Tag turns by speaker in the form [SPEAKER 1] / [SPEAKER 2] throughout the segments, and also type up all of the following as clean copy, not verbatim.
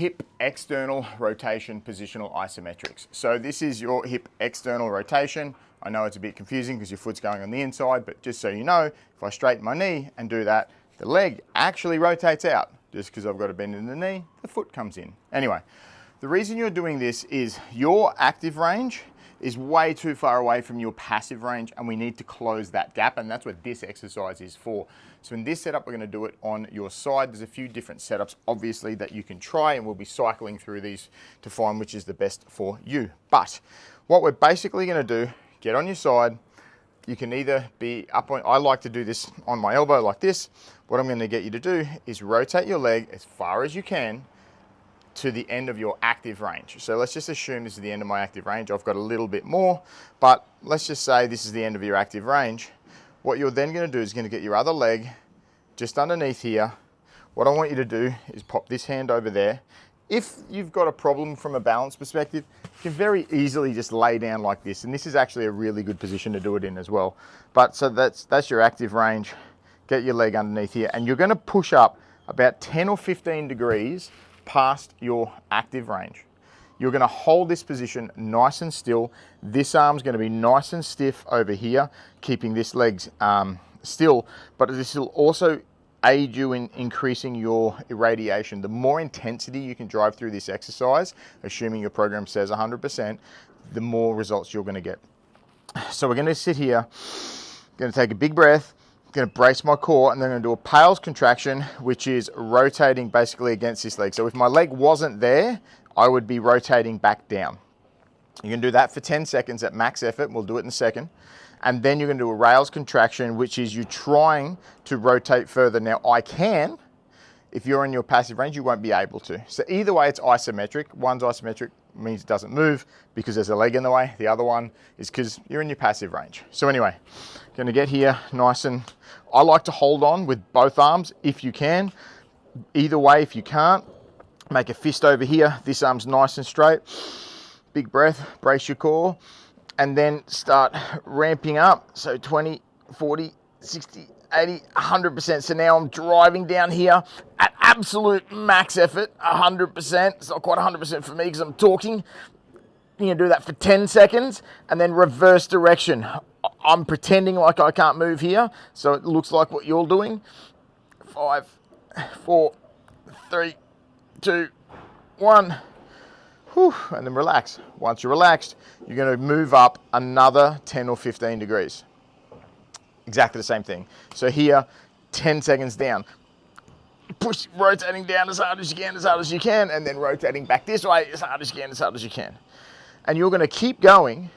[SPEAKER 1] hip external rotation positional isometrics. So this is your hip external rotation. I know it's a bit confusing because your foot's going on the inside, but just so you know, if I straighten my knee and do that, the leg actually rotates out. Just because I've got a bend in the knee, the foot comes in. Anyway, the reason you're doing this is your active range is way too far away from your passive range, and we need to close that gap, and that's what this exercise is for. So in this setup, we're going to do it on your side. There's a few different setups, obviously, that you can try, and we'll be cycling through these to find which is the best for you. But what we're basically going to do, get on your side. You can either be up on, I like to do this on my elbow like this. What I'm going to get you to do is rotate your leg as far as you can to the end of your active range. So let's just assume this is the end of my active range. I've got a little bit more, but let's just say this is the end of your active range. What you're then going to do is going to get your other leg just underneath here. What I want you to do is pop this hand over there. If you've got a problem from a balance perspective, you can very easily just lay down like this. And this is actually a really good position to do it in as well. But so that's your active range. Get your leg underneath here, and you're going to push up about 10 or 15 degrees past your active range. You're going to hold this position nice and still. This arm's going to be nice and stiff over here, keeping this leg still, but this will also aid you in increasing your irradiation. The more intensity you can drive through this exercise, assuming your program says 100%, the more results you're going to get. So we're going to sit here, going to take a big breath, going to brace my core, and then I'm going to do a Pales contraction, which is rotating basically against this leg. So if my leg wasn't there, I would be rotating back down. You can do that for 10 seconds at max effort. We'll do it in a second. And then you're going to do a rails contraction, which is you trying to rotate further. Now, I can. If you're in your passive range, you won't be able to. So either way, it's isometric. One's isometric, means it doesn't move because there's a leg in the way. The other one is because you're in your passive range. So anyway, going to get here nice, and I like to hold on with both arms if you can. Either way, if you can't, make a fist over here. This arm's nice and straight. Big breath, brace your core, and then start ramping up. So 20, 40, 60, 80, 100%. So now I'm driving down here at absolute max effort, 100%. It's not quite 100% for me because I'm talking. You can do that for 10 seconds and then reverse direction. I'm pretending like I can't move here, so it looks like what you're doing. 5, 4, 3, 2, 1. Whew, and then relax. Once you're relaxed, you're going to move up another 10 or 15 degrees. Exactly the same thing. So here, 10 seconds down. Push, rotating down as hard as you can, and then rotating back this way as hard as you can. And you're going to keep going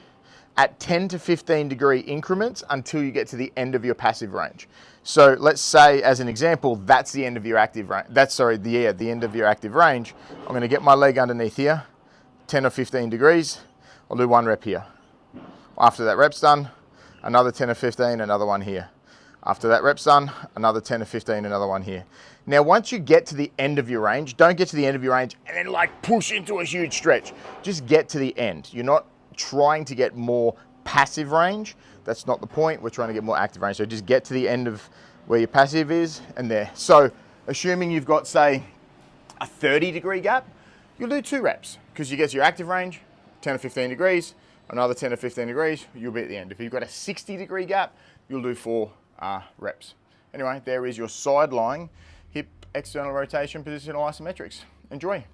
[SPEAKER 1] at 10 to 15 degree increments until you get to the end of your passive range. So let's say, as an example, that's the end of your active range. The end of your active range. I'm going to get my leg underneath here, 10 or 15 degrees. I'll do 1 rep here. After that rep's done, another 10 or 15, another one here. After that rep's done, another 10 or 15, another one here. Now, once you get to the end of your range, don't get to the end of your range and then like push into a huge stretch. Just get to the end. You're not trying to get more passive range. That's not the point. We're trying to get more active range. So just get to the end of where your passive is and there. So assuming you've got, say, a 30 degree gap, you'll do 2 reps because you get to your active range, 10 or 15 degrees, another 10 or 15 degrees, you'll be at the end. If you've got a 60 degree gap, you'll do 4 reps. Anyway, there is your side lying hip external rotation positional isometrics. Enjoy.